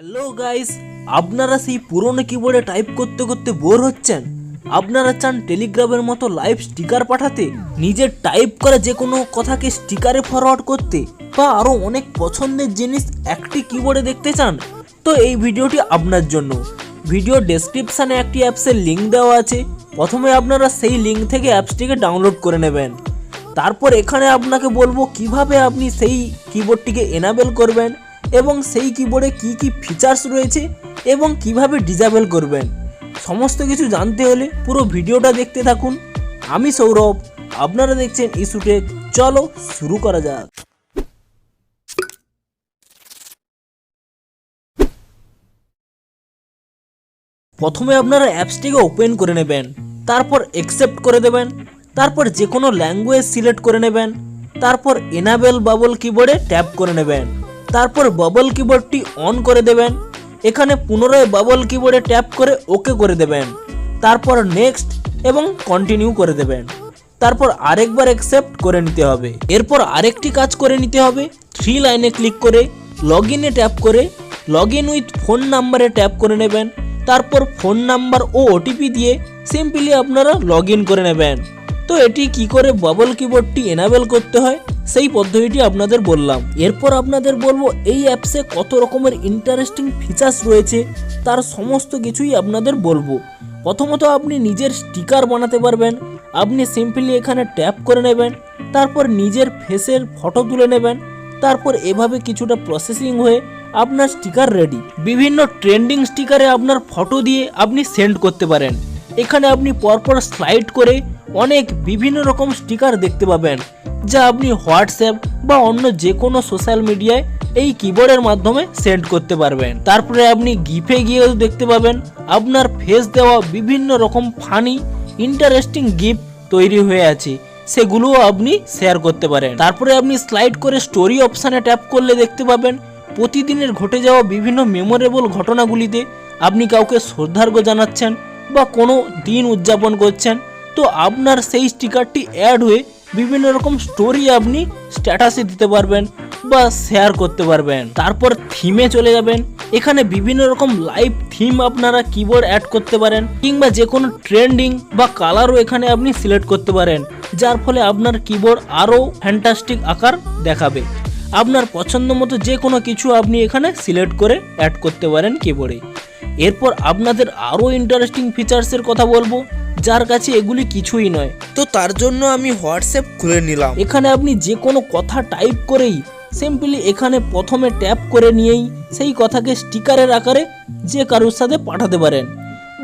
Hello guys, আপনারা সেই পুরনো কিবোর্ডে টাইপ করতে করতে বোর হচ্ছেন। আপনারা চান টেলিগ্রামের মতো লাইভ স্টিকার পাঠাতে, নিজের টাইপ করা যে কোনো কথাকে স্টিকারে ফরওয়ার্ড করতে, বা আরও অনেক পছন্দের জিনিস একটি কিবোর্ডে দেখতে চান, তো এই ভিডিওটি আপনার জন্য। ভিডিও ডেসক্রিপশানে একটি অ্যাপসের লিঙ্ক দেওয়া আছে। প্রথমে আপনারা সেই লিঙ্ক থেকে অ্যাপসটিকে ডাউনলোড করে নেবেন। তারপর এখানে আপনাকে বলবো কিভাবে আপনি সেই কিবোর্ডটিকে এনাবেল করবেন এবং সেই কিবোর্ডে কি কি ফিচার্স রয়েছে এবং কিভাবে ডিসেবল করবেন। সমস্ত কিছু জানতে হলে পুরো ভিডিওটা দেখতে থাকুন। আমি সৌরভ, আপনারা দেখছেন ইস্যু টেক। চলো শুরু করা যাক। প্রথমে আপনারা অ্যাপসটিকে ওপেন করে নেবেন, তারপর অ্যাকসেপ্ট করে দেবেন, তারপর যে কোনো ল্যাঙ্গুয়েজ সিলেক্ট করে নেবেন, তারপর এনাবেল বাবল কিবোর্ডে ট্যাপ করে নেবেন, তারপর বাবল কিবোর্ডটি অন করে দেবেন। এখানে পুনরায় বাবল কিবোর্ডে ট্যাপ করে ওকে করে দেবেন, তারপর নেক্সট এবং কন্টিনিউ করে দেবেন, তারপর আরেকবার অ্যাকসেপ্ট করে নিতে হবে। এরপর আরেকটি কাজ করে নিতে হবে। 3 লাইনে ক্লিক করে লগ ইনে ট্যাপ করে লগ ইন উইথ ফোন নাম্বারে ট্যাপ করে নেবেন, তারপর ফোন নাম্বার ও ওটিপি দিয়ে সিম্পলি আপনারা লগ ইন করে নেবেন। তো এটি কি করে বাবল কিবোর্ডটি এনাবেল করতে হয় সেই পদ্ধতিটি আপনাদের বললাম। এরপর আপনাদের বলবো এই অ্যাপসে কত রকমের ইন্টারেস্টিং ফিচার্স রয়েছে তার সমস্ত কিছুই আপনাদের বলবো। প্রথমত আপনি নিজের স্টিকার বানাতে পারবেন। আপনি সিম্পলি এখানে ট্যাপ করে নেবেন, তারপর নিজের ফেসের ফটো তুলে নেবেন, তারপর এভাবে কিছুটা প্রসেসিং হয়ে আপনার স্টিকার রেডি। বিভিন্ন ট্রেন্ডিং স্টিকারে আপনার ফটো দিয়ে আপনি সেন্ড করতে পারেন। এখানে আপনি পরপর স্লাইড করে অনেক বিভিন্ন রকম স্টিকার দেখতে পাবেন, যা আপনি হোয়াটসঅ্যাপ বা অন্য যে কোনো সোশ্যাল মিডিয়ায় এই কিবোর্ডের মাধ্যমে সেন্ড করতে পারবেন। তারপরে আপনি গিফে গিয়েও দেখতে পাবেন আপনার ফেস দেওয়া বিভিন্ন রকম ফানি ইন্টারেস্টিং গিফট তৈরি হয়ে আছে, সেগুলোও আপনি শেয়ার করতে পারেন। তারপরে আপনি স্লাইড করে স্টোরি অপশানে ট্যাপ করলে দেখতে পাবেন প্রতিদিনের ঘটে যাওয়া বিভিন্ন মেমোরেবল ঘটনাগুলিতে আপনি কাউকে শ্রদ্ধার্ঘ্য জানাচ্ছেন বা কোনো দিন উদযাপন করছেন, তো আপনার সেই স্টিকারটি অ্যাড হয়ে বিভিন্ন রকম স্টোরি আপনি স্ট্যাটাসে দিতে পারবেন বা শেয়ার করতে পারবেন। তারপর থিমে চলে যাবেন। এখানে বিভিন্ন রকম লাইভ থিম আপনারা কিবোর্ড অ্যাড করতে পারেন, কিংবা যে কোনো ট্রেন্ডিং বা কালারও এখানে আপনি সিলেক্ট করতে পারেন, যার ফলে আপনার কিবোর্ড আরও ফ্যান্টাস্টিক আকার দেখাবে। আপনার পছন্দ মতো যে কোনো কিছু আপনি এখানে সিলেক্ট করে অ্যাড করতে পারেন কিবোর্ডে। এরপর আপনাদের আরও ইন্টারেস্টিং ফিচার্সের কথা বলবো, যার কাছে এগুলি কিছুই নয়। তো তার জন্য আমি হোয়াটসঅ্যাপ খুলে নিলাম। এখানে আপনি যে কোনো কথা টাইপ করেই সিম্পলি এখানে প্রথমে ট্যাপ করে নিয়েই সেই কথাকে স্টিকারের আকারে যে কারোর সাথে পাঠাতে পারেন,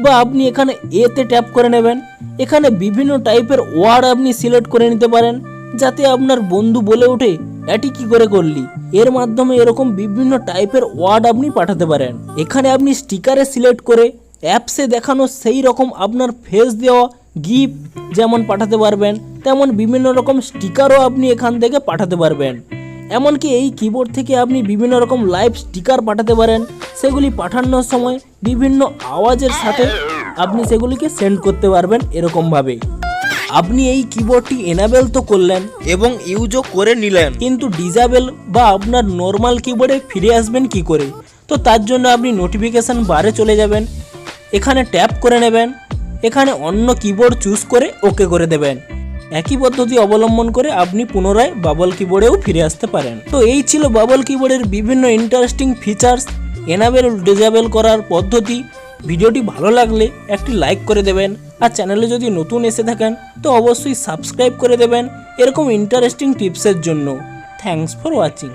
বা আপনি এখানে এতে ট্যাপ করে নেবেন। এখানে বিভিন্ন টাইপের ওয়ার্ড আপনি সিলেক্ট করে নিতে পারেন, যাতে আপনার বন্ধু বলে ওঠে এটি কি করে করলি। এর মাধ্যমে এরকম বিভিন্ন টাইপের ওয়ার্ড আপনি পাঠাতে পারেন। এখানে আপনি স্টিকারে সিলেক্ট করে অ্যাপসে দেখানো সেই রকম আপনার ফেস দেওয়া গিফট যেমন পাঠাতে পারবেন, তেমন বিভিন্ন রকম স্টিকারও আপনি এখান থেকে পাঠাতে পারবেন। এমনকি এই কিবোর্ড থেকে আপনি বিভিন্ন রকম লাইভ স্টিকার পাঠাতে পারেন। সেগুলি পাঠানোর সময় বিভিন্ন আওয়াজের সাথে আপনি সেগুলিকে সেন্ড করতে পারবেন। এরকমভাবে আপনি এই কিবোর্ডটি এনাবেল তো করলেন এবং ইউজও করে নিলেন, কিন্তু ডিসেবল বা আপনার নর্মাল কিবোর্ডে ফিরে আসবেন কি করে? তো তার জন্য আপনি নোটিফিকেশান বারে চলে যাবেন, এখানে ট্যাপ করে নেবেন, এখানে অন্য কিবোর্ড চুজ করে ওকে করে দেবেন। একই পদ্ধতি অবলম্বন করে আপনি পুনরায় বাবল কিবোর্ডেও ফিরে আসতে পারেন। তো এই ছিল বাবল কিবোর্ডের বিভিন্ন ইন্টারেস্টিং ফিচার্স, এনাবেল ডিসেবল করার পদ্ধতি। ভিডিওটি ভালো লাগলে একটি লাইক করে দেবেন, আর চ্যানেলে যদি নতুন এসে থাকেন তো অবশ্যই সাবস্ক্রাইব করে দেবেন এরকম ইন্টারেস্টিং টিপসের জন্য। Thanks for watching.